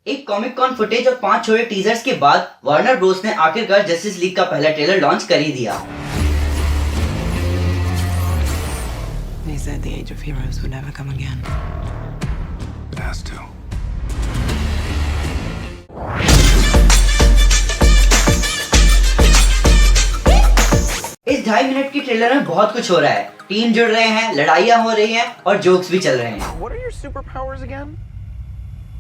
एक comic con footage और 5 छोटे टीजर्स के बाद वार्नर ब्रोस ने आखिरकार जस्टिस लीग का पहला ट्रेलर लॉन्च कर ही दिया। They said the age of heroes would never come again. It has to. इस 2.5 मिनट की ट्रेलर में बहुत कुछ हो रहा है। टीम जुड़ रहे हैं, लड़ाइयाँ हो रही हैं और जोक्स भी चल रहे हैं। What are your superpowers again?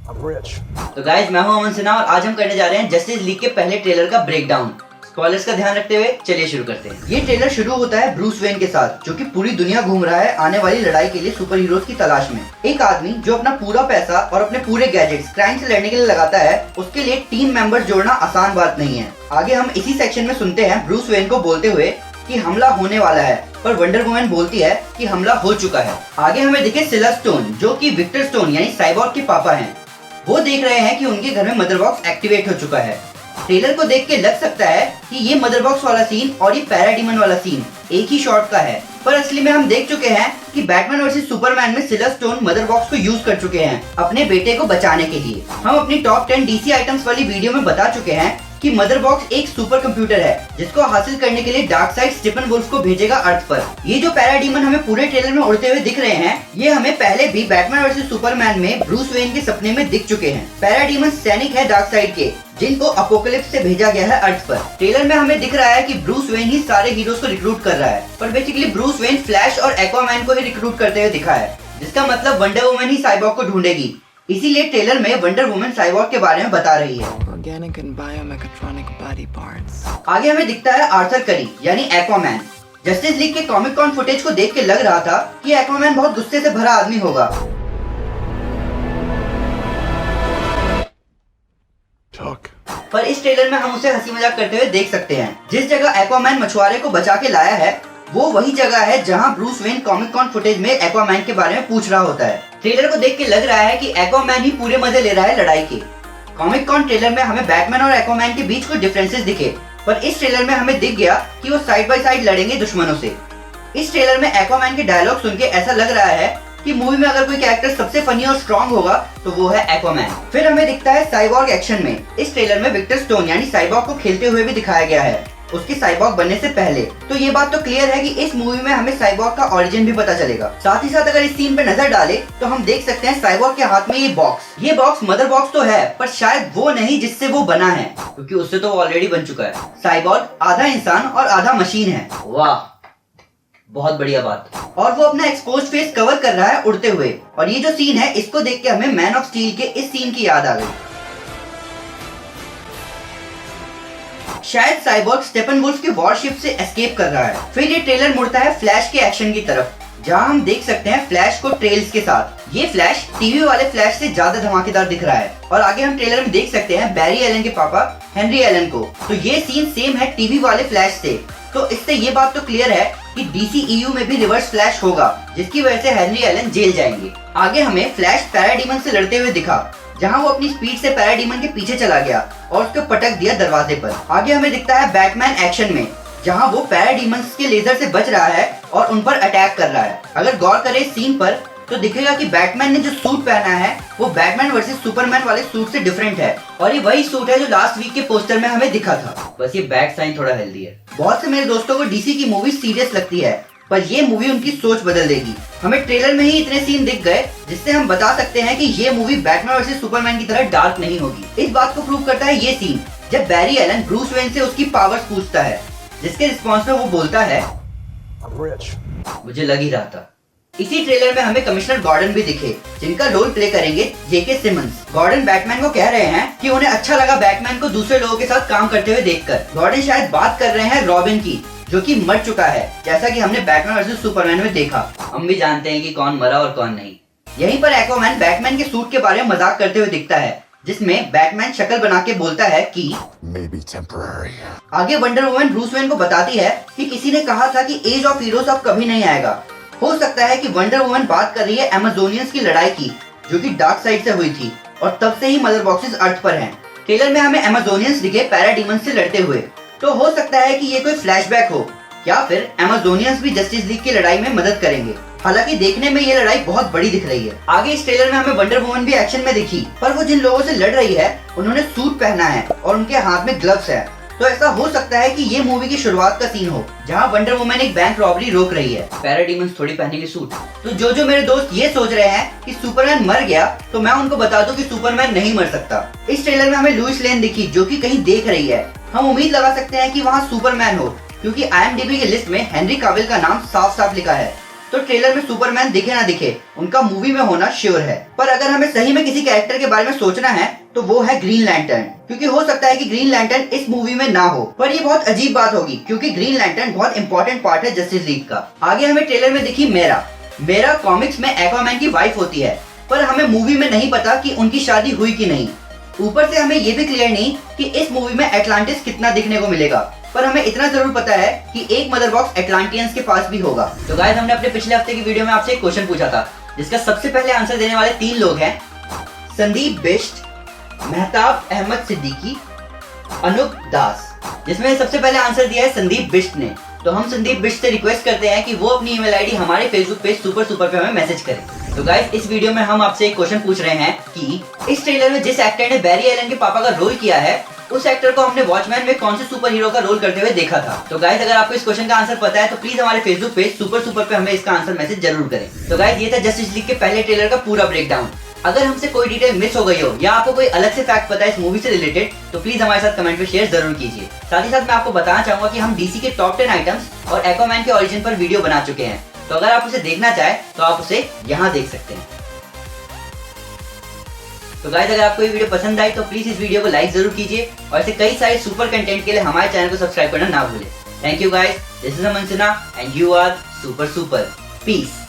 I'm rich. तो गाइस, मैं हूं अमन सिन्हा और आज हम करने जा रहे हैं जस्टिस लीग के पहले ट्रेलर का ब्रेकडाउन। स्पॉयलर्स का ध्यान रखते हुए चलिए शुरू करते हैं। ये ट्रेलर शुरू होता है ब्रूस वेन के साथ, जो कि पूरी दुनिया घूम रहा है आने वाली लड़ाई के लिए सुपर हीरोज की तलाश में। एक आदमी जो अपना पूरा पैसा और अपने पूरे गैजेट्स क्राइम से लड़ने के लिए लगाता है, उसके लिए टीम मेंबर्स जोड़ना आसान बात नहीं है। आगे हम इसी सेक्शन में सुनते हैं ब्रूस वेन को बोलते हुए कि हमला होने वाला है, पर वंडर वुमन बोलती है कि हमला हो चुका है। आगे हमें दिखे सिला स्टोन, जो कि विक्टर स्टोन यानी साइबॉर्ग के पापा हैं। वो देख रहे हैं कि उनके घर में मदर बॉक्स एक्टिवेट हो चुका है। ट्रेलर को देख के लग सकता है कि ये मदर बॉक्स वाला सीन और ये पैराडीमन वाला सीन एक ही शॉट का है, पर असली में हम देख चुके हैं कि बैटमैन वर्सेस सुपरमैन में सिला स्टोन मदर बॉक्स को यूज कर चुके हैं अपने बेटे को बचाने के लिए। हम अपनी टॉप 10 डीसी आइटम्स वाली वीडियो में बता चुके हैं कि मदर बॉक्स एक सुपर कंप्यूटर है जिसको हासिल करने के लिए डार्कसाइड स्टेपनवुल्फ को भेजेगा अर्थ पर। ये जो पैराडीमन हमें पूरे ट्रेलर में उड़ते हुए दिख रहे हैं, ये हमें पहले भी बैटमैन वर्सेस सुपरमैन में ब्रूस वेन के सपने में दिख चुके हैं। पैराडीमन सैनिक है डार्कसाइड के, जिनको अपोकलिप्स से भेजा गया है अर्थ पर। ट्रेलर में हमें दिख रहा है कि ब्रूस वेन ही सारे हीरोज को रिक्रूट कर रहा है, पर बेसिकली ब्रूस वेन फ्लैश और एक्वामैन को ही रिक्रूट करते हुए दिखा है, जिसका मतलब वंडर वुमन ही साइबॉर्ग को ढूंढेगी। इसीलिए ट्रेलर में वंडर वुमन साइबॉर्ग के बारे में बता रही है। Organic and biomechatronic body parts. आगे हमें दिखता है आर्थर करी यानी एक्वामैन। जस्टिस लीग के कॉमिक कॉन फुटेज को देख के लग रहा था कि एक्वामैन बहुत गुस्से से भरा आदमी होगा। पर इस ट्रेलर में हम उसे हंसी मजाक करते हुए देख सकते हैं। जिस जगह एक्वामैन मछुआरे को बचा के लाया है, वो वही जगह है जहां Bruce Wayne comic con footage में एक्वामैन के बारे में पूछ रहा होता है। ट्रेलर को देख के लग रहा है कि एक्वामैन ही पूरे मजे ले रहा है लड़ाई के। कॉमिक कॉन ट्रेलर में हमें बैटमैन और एक्वामैन के बीच कुछ डिफरेंसेस दिखे, पर इस ट्रेलर में हमें दिख गया कि वो साइड बाय साइड लड़ेंगे दुश्मनों से। इस ट्रेलर में एक्वामैन के डायलॉग सुन के ऐसा लग रहा है कि मूवी में अगर कोई कैरेक्टर सबसे फनी और स्ट्रॉन्ग होगा तो वो है एक्वामैन। फिर हमें दिखता है साइबॉर्ग एक्शन में। इस ट्रेलर में विक्टर स्टोन यानी साइबॉर्ग को खेलते हुए भी दिखाया गया है, उसके साइबॉर्ग बनने से पहले। तो ये बात तो क्लियर है कि इस मूवी में हमें साइबॉर्ग का ओरिजिन भी पता चलेगा। साथ ही साथ अगर इस सीन पे नजर डाले तो हम देख सकते हैं साइबॉर्ग के हाथ में ये बॉक्स मदर बॉक्स तो है, पर शायद वो नहीं जिससे वो बना है, क्योंकि उससे तो ऑलरेडी बन चुका है। साइबॉर्ग आधा इंसान और आधा मशीन है। वाह, बहुत बढ़िया बात। और वो अपना एक्सपोज फेस कवर कर रहा है उड़ते हुए, और ये जो सीन है इसको देख के हमें मैन ऑफ स्टील के इस सीन की याद आ गई। शायद साइबॉर्ग स्टेपनवुल्फ के वॉरशिप से एस्केप कर रहा है। फिर ये ट्रेलर मुड़ता है फ्लैश के एक्शन की तरफ, जहां हम देख सकते हैं फ्लैश को ट्रेल्स के साथ। ये फ्लैश टीवी वाले फ्लैश से ज्यादा धमाकेदार दिख रहा है। और आगे हम ट्रेलर में देख सकते हैं बैरी एलन के पापा हेनरी एलन को। तो ये सीन सेम है टीवी वाले फ्लैश से। तो इससे ये बात तो क्लियर है कि DCEU में भी रिवर्स फ्लैश होगा, जिसकी वजह से हेनरी एलन जेल जाएंगे। आगे हमें फ्लैश पैराडीमन से लड़ते हुए दिखा, जहां वो अपनी स्पीड से पैराडीमन के पीछे चला गया और उसको पटक दिया दरवाजे पर। आगे हमें दिखता है बैटमैन एक्शन में, जहां वो पैराडीमन्स के लेजर से बच रहा है और उन पर अटैक कर रहा है। अगर गौर करें इस सीन पर तो दिखेगा कि बैटमैन ने जो सूट पहना है वो बैटमैन वर्सेस सुपरमैन वाले सूट से डिफरेंट है, और ये वही सूट है जो लास्ट वीक के पोस्टर में हमें दिखा था। बस ये बैक साइन थोड़ा हेल्दी है। बहुत से मेरे दोस्तों को डीसी की मूवी सीरियस लगती है, पर ये मूवी उनकी सोच बदल देगी। हमें ट्रेलर में ही इतने सीन दिख गए जिससे हम बता सकते हैं कि ये मूवी बैटमैन वर्सेस सुपरमैन की तरह डार्क नहीं होगी। इस बात को प्रूव करता है ये सीन, जब बैरी एलन ब्रूस वेन से उसकी पावर्स पूछता है, जिसके रिस्पॉन्स में वो बोलता है मुझे लग ही रहा था। इसी ट्रेलर में हमें कमिश्नर गॉर्डन भी दिखे, जिनका रोल प्ले करेंगे जेके सिमंस। गॉर्डन बैटमैन को कह रहे हैं कि उन्हें अच्छा लगा बैटमैन को दूसरे लोगों के साथ काम करते हुए देखकर। गॉर्डन शायद बात कर रहे हैं रॉबिन की, जो कि मर चुका है, जैसा कि हमने बैटमैन वर्सेस सुपरमैन में देखा। हम भी जानते हैं कि कौन मरा और कौन नहीं। यहीं पर एक्वामैन बैटमैन के सूट के बारे में मजाक करते हुए दिखता है, जिसमें बैटमैन शक्ल बना के बोलता है कि Maybe temporary. आगे वंडर वुमन ब्रूस वेन को बताती है कि किसी ने कहा था कि एज ऑफ हीरोज अब कभी नहीं आएगा। हो सकता है कि वंडर वुमन बात कर रही है अमेजोनियंस की लड़ाई की, जो कि डार्क साइड से हुई थी, और तब से ही मदर बॉक्सेस अर्थ पर हैं। ट्रेलर में हमें अमेजोनियंस दिखे पैराडीमन से लड़ते हुए, तो हो सकता है कि ये कोई फ्लैशबैक हो, या फिर अमेजोनियंस भी जस्टिस लीग की लड़ाई में मदद करेंगे। हालांकि देखने में ये लड़ाई बहुत बड़ी दिख रही है। आगे इस ट्रेलर में हमें वंडर वुमन भी एक्शन में दिखी, पर वो जिन लोगों से लड़ रही है उन्होंने सूट पहना है और उनके हाथ में ग्लव्स है। तो ऐसा हो सकता है कि ये मूवी की शुरुआत का सीन हो जहाँ वंडर वुमन एक बैंक रॉबरी रोक रही है। पैराडीमंस थोड़ी पहनेंगे सूट। तो जो मेरे दोस्त ये सोच रहे हैं कि सुपरमैन मर गया, तो मैं उनको बता दूं कि सुपरमैन नहीं मर सकता। इस ट्रेलर में हमें लुइस लेन दिखी जो कि कहीं देख रही है। हम उम्मीद लगा सकते हैं कि वहाँ सुपरमैन हो, क्योंकि IMDb की लिस्ट में हेनरी काविल का नाम साफ साफ लिखा है। तो ट्रेलर में सुपरमैन दिखे ना दिखे, उनका मूवी में होना श्योर है। पर अगर हमें सही में किसी कैरेक्टर के बारे में सोचना है तो वो है ग्रीन लैंटर्न, क्योंकि हो सकता है कि ग्रीन लैंटर्न इस मूवी में ना हो। पर ये बहुत अजीब बात होगी, क्योंकि ग्रीन लैंटर्न बहुत इंपॉर्टेंट पार्ट है जस्टिस लीग का। आगे हमें ट्रेलर में दिखी मेरा कॉमिक्स में एक्वामैन की वाइफ होती है, पर हमें मूवी में नहीं पता कि उनकी शादी हुई कि नहीं। ऊपर से हमें ये भी क्लियर नहीं कि इस मूवी में एटलांटिस कितना दिखने को मिलेगा, पर हमें इतना जरूर पता है कि एक मदर बॉक्स एटलांटियंस के पास भी होगा। तो गाइस, हमने अपने पिछले हफ्ते की वीडियो में आपसे एक क्वेश्चन पूछा था, जिसका सबसे पहले आंसर देने वाले 3 लोग हैं संदीप बिष्ट, मेहताब अहमद सिद्दीकी, अनूप दास। जिसमें सबसे पहले आंसर दिया है संदीप बिष्ट ने। तो हम संदीप बिष्ट से रिक्वेस्ट करते हैं कि वो अपनी ईमेल आईडी हमारे फेसबुक पेज सुपर पे हमें मैसेज करें। तो गाइस, इस वीडियो में हम आपसे एक क्वेश्चन पूछ रहे हैं कि इस ट्रेलर में जिस एक्टर ने बैरी एलन के पापा का रोल किया है, उस एक्टर को हमने वॉचमैन में कौन से सुपर हीरो का रोल करते हुए देखा था। तो गाइस, अगर आपको इस क्वेश्चन का आंसर पता है तो प्लीज हमारे फेसबुक पेज सुपर पे हमें इसका आंसर मैसेज जरूर करें। तो गाइस, ये था जस्टिस लीग के पहले ट्रेलर का पूरा ब्रेकडाउन। अगर हमसे कोई डिटेल मिस हो गई हो या आपको कोई अलग से फैक्ट पता है इस मूवी से रिलेटेड, तो प्लीज हमारे साथ कमेंट में शेयर जरूर कीजिए। साथ ही साथ मैं आपको बताना चाहूंगा कि हम DC के टॉप 10 आइटम्स और एक्वामैन के ओरिजिन पर वीडियो बना चुके हैं। तो अगर आप उसे देखना चाहें तो आप उसे यहाँ देख सकते हैं। तो गाइस, अगर आपको ये वीडियो पसंद आई तो प्लीज इस वीडियो को लाइक जरूर कीजिए और ऐसे कई सारे सुपर कंटेंट के लिए हमारे चैनल को सब्सक्राइब करना ना भूलें। Thank you guys, this is Aman Sinha and you are super. Piece.